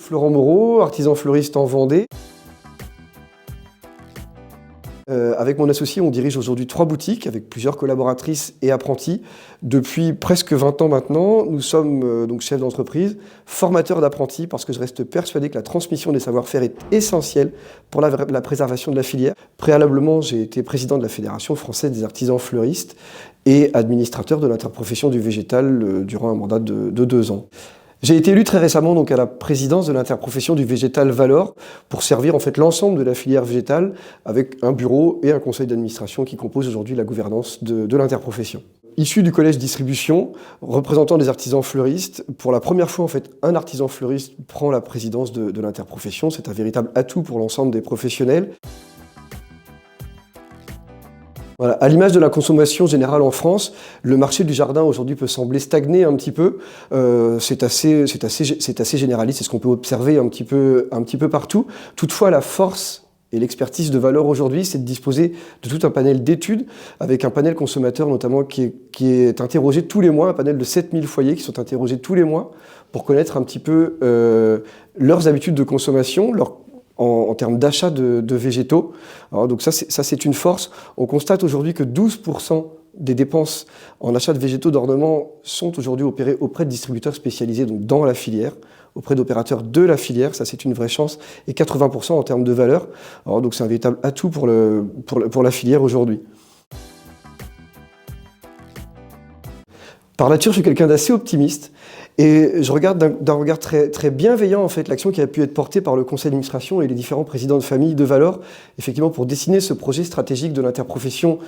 Florent Moreau, artisan fleuriste en Vendée. Avec mon associé, on dirige aujourd'hui 3 boutiques avec plusieurs collaboratrices et apprentis. Depuis presque 20 ans maintenant, nous sommes donc chefs d'entreprise, formateurs d'apprentis parce que je reste persuadé que la transmission des savoir-faire est essentielle pour la préservation de la filière. Préalablement, j'ai été président de la Fédération française des artisans fleuristes et administrateur de l'interprofession du végétal durant un mandat de 2 ans. J'ai été élu très récemment donc à la présidence de l'interprofession du végétal Valor pour servir en fait l'ensemble de la filière végétale avec un bureau et un conseil d'administration qui composent aujourd'hui la gouvernance de l'interprofession. Issu du collège distribution, représentant des artisans fleuristes, pour la première fois en fait un artisan fleuriste prend la présidence de l'interprofession. C'est un véritable atout pour l'ensemble des professionnels. Voilà. À l'image de la consommation générale en France, le marché du jardin aujourd'hui peut sembler stagner un petit peu. C'est assez généraliste, c'est ce qu'on peut observer un petit peu partout. Toutefois, la force et l'expertise de Valor aujourd'hui, c'est de disposer de tout un panel d'études, avec un panel consommateur notamment qui est interrogé tous les mois, un panel de 7000 foyers qui sont interrogés tous les mois pour connaître un petit peu leurs habitudes de consommation, en termes d'achat de végétaux. Alors, donc ça c'est une force. On constate aujourd'hui que 12% des dépenses en achat de végétaux d'ornement sont aujourd'hui opérées auprès de distributeurs spécialisés donc dans la filière, auprès d'opérateurs de la filière, ça c'est une vraie chance, et 80% en termes de valeur. Alors, donc c'est un véritable atout pour la filière aujourd'hui. Par nature, je suis quelqu'un d'assez optimiste et je regarde d'un regard très bienveillant en fait l'action qui a pu être portée par le conseil d'administration et les différents présidents de famille de Valor, effectivement pour dessiner ce projet stratégique de l'interprofession,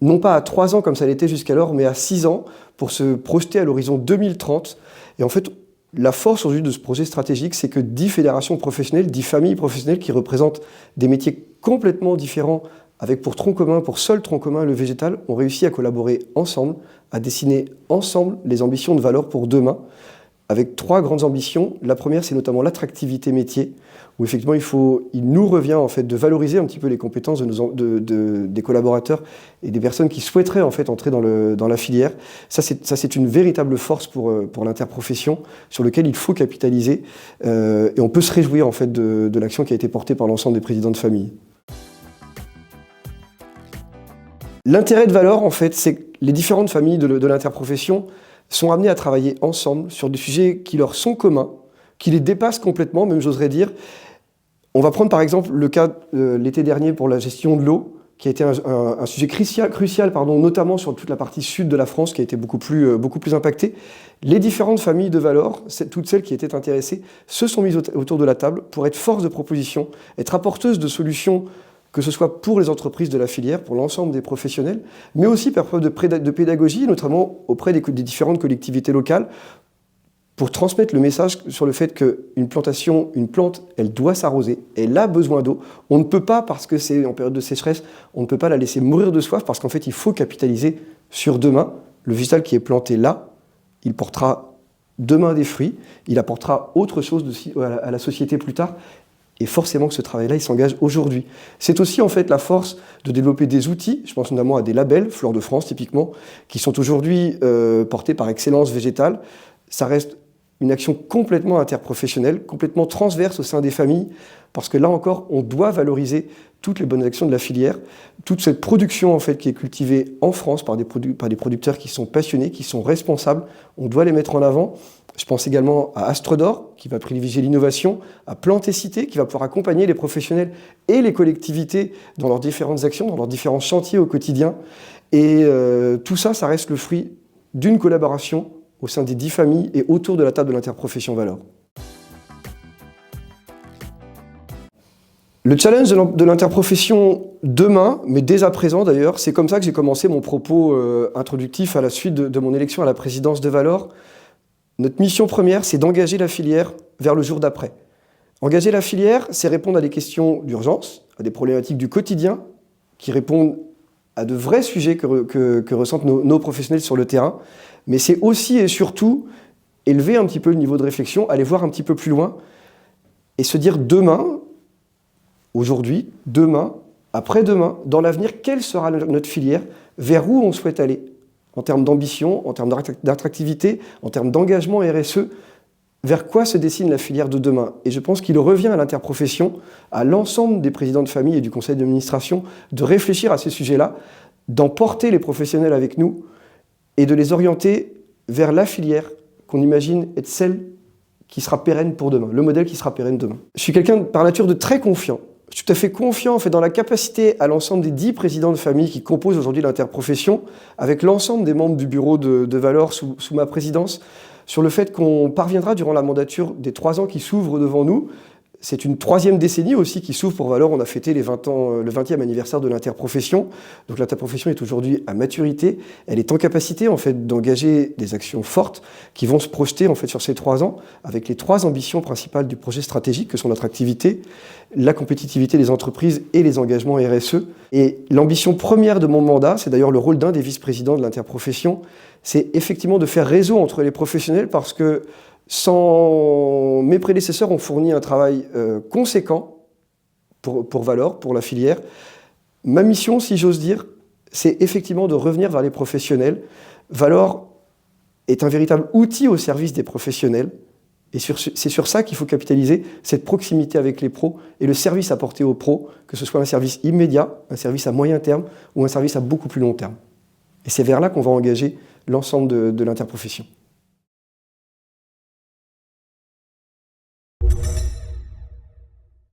non pas à 3 ans comme ça l'était jusqu'alors, mais à 6 ans, pour se projeter à l'horizon 2030. Et en fait, la force aujourd'hui de ce projet stratégique, c'est que 10 fédérations professionnelles, 10 familles professionnelles qui représentent des métiers complètement différents, avec pour seul tronc commun le végétal, ont réussi à collaborer ensemble, à dessiner ensemble les ambitions de Valor pour demain, avec 3 grandes ambitions. La première, c'est notamment l'attractivité métier, où effectivement il nous revient en fait de valoriser un petit peu les compétences des collaborateurs et des personnes qui souhaiteraient en fait entrer dans la filière. Ça c'est une véritable force pour l'interprofession sur lequel il faut capitaliser et on peut se réjouir en fait de l'action qui a été portée par l'ensemble des présidents de famille. L'intérêt de Valor, en fait, c'est que les différentes familles de l'interprofession sont amenées à travailler ensemble sur des sujets qui leur sont communs, qui les dépassent complètement, même j'oserais dire. On va prendre par exemple le cas l'été dernier pour la gestion de l'eau, qui a été un sujet crucial, notamment sur toute la partie sud de la France, qui a été beaucoup plus impactée. Les différentes familles de Valor, toutes celles qui étaient intéressées, se sont mises autour de la table pour être force de proposition, être apporteuses de solutions, que ce soit pour les entreprises de la filière, pour l'ensemble des professionnels, mais aussi par preuve de pédagogie, notamment auprès des différentes collectivités locales, pour transmettre le message sur le fait qu'une plante, elle doit s'arroser, elle a besoin d'eau. On ne peut pas, parce que c'est en période de sécheresse, on ne peut pas la laisser mourir de soif, parce qu'en fait, il faut capitaliser sur demain. Le végétal qui est planté là, il portera demain des fruits, il apportera autre chose à la société plus tard. Et forcément que ce travail-là, il s'engage aujourd'hui. C'est aussi en fait la force de développer des outils, je pense notamment à des labels, Fleur de France typiquement, qui sont aujourd'hui portés par Excellence Végétale. Ça reste une action complètement interprofessionnelle, complètement transverse au sein des familles, parce que là encore, on doit valoriser toutes les bonnes actions de la filière, toute cette production en fait qui est cultivée en France par des producteurs qui sont passionnés, qui sont responsables. On doit les mettre en avant. Je pense également à Astre d'Or, qui va privilégier l'innovation, à Plantécité, qui va pouvoir accompagner les professionnels et les collectivités dans leurs différentes actions, dans leurs différents chantiers au quotidien. Et tout ça, ça reste le fruit d'une collaboration au sein des 10 familles et autour de la table de l'interprofession Valor. Le challenge de l'interprofession demain, mais dès à présent d'ailleurs, c'est comme ça que j'ai commencé mon propos introductif à la suite de mon élection à la présidence de Valor. Notre mission première, c'est d'engager la filière vers le jour d'après. Engager la filière, c'est répondre à des questions d'urgence, à des problématiques du quotidien, qui répondent à de vrais sujets que ressentent nos professionnels sur le terrain, mais c'est aussi et surtout élever un petit peu le niveau de réflexion, aller voir un petit peu plus loin, et se dire demain, aujourd'hui, demain, après-demain, dans l'avenir, quelle sera notre filière, vers où on souhaite aller, en termes d'ambition, en termes d'attractivité, en termes d'engagement RSE. vers quoi se dessine la filière de demain. Et je pense qu'il revient à l'interprofession, à l'ensemble des présidents de famille et du conseil d'administration, de réfléchir à ces sujets-là, d'emporter les professionnels avec nous et de les orienter vers la filière qu'on imagine être celle qui sera pérenne pour demain, le modèle qui sera pérenne demain. Je suis quelqu'un par nature de très confiant. Je suis tout à fait confiant en fait, dans la capacité à l'ensemble des 10 présidents de famille qui composent aujourd'hui l'interprofession, avec l'ensemble des membres du bureau de Valor sous ma présidence, sur le fait qu'on parviendra durant la mandature des 3 ans qui s'ouvrent devant nous. C'est une 3e décennie aussi qui s'ouvre pour Valor. On a fêté les 20 ans, le 20e anniversaire de l'interprofession. Donc l'interprofession est aujourd'hui à maturité. Elle est en capacité en fait, d'engager des actions fortes qui vont se projeter en fait, sur ces 3 ans avec les 3 ambitions principales du projet stratégique que sont notre activité, la compétitivité des entreprises et les engagements RSE. Et l'ambition première de mon mandat, c'est d'ailleurs le rôle d'un des vice-présidents de l'interprofession, c'est effectivement de faire réseau entre les professionnels parce que mes prédécesseurs ont fourni un travail conséquent pour Valor, pour la filière. Ma mission, si j'ose dire, c'est effectivement de revenir vers les professionnels. Valor est un véritable outil au service des professionnels. Et c'est sur ça qu'il faut capitaliser, cette proximité avec les pros et le service apporté aux pros, que ce soit un service immédiat, un service à moyen terme ou un service à beaucoup plus long terme. Et c'est vers là qu'on va engager l'ensemble de l'interprofession.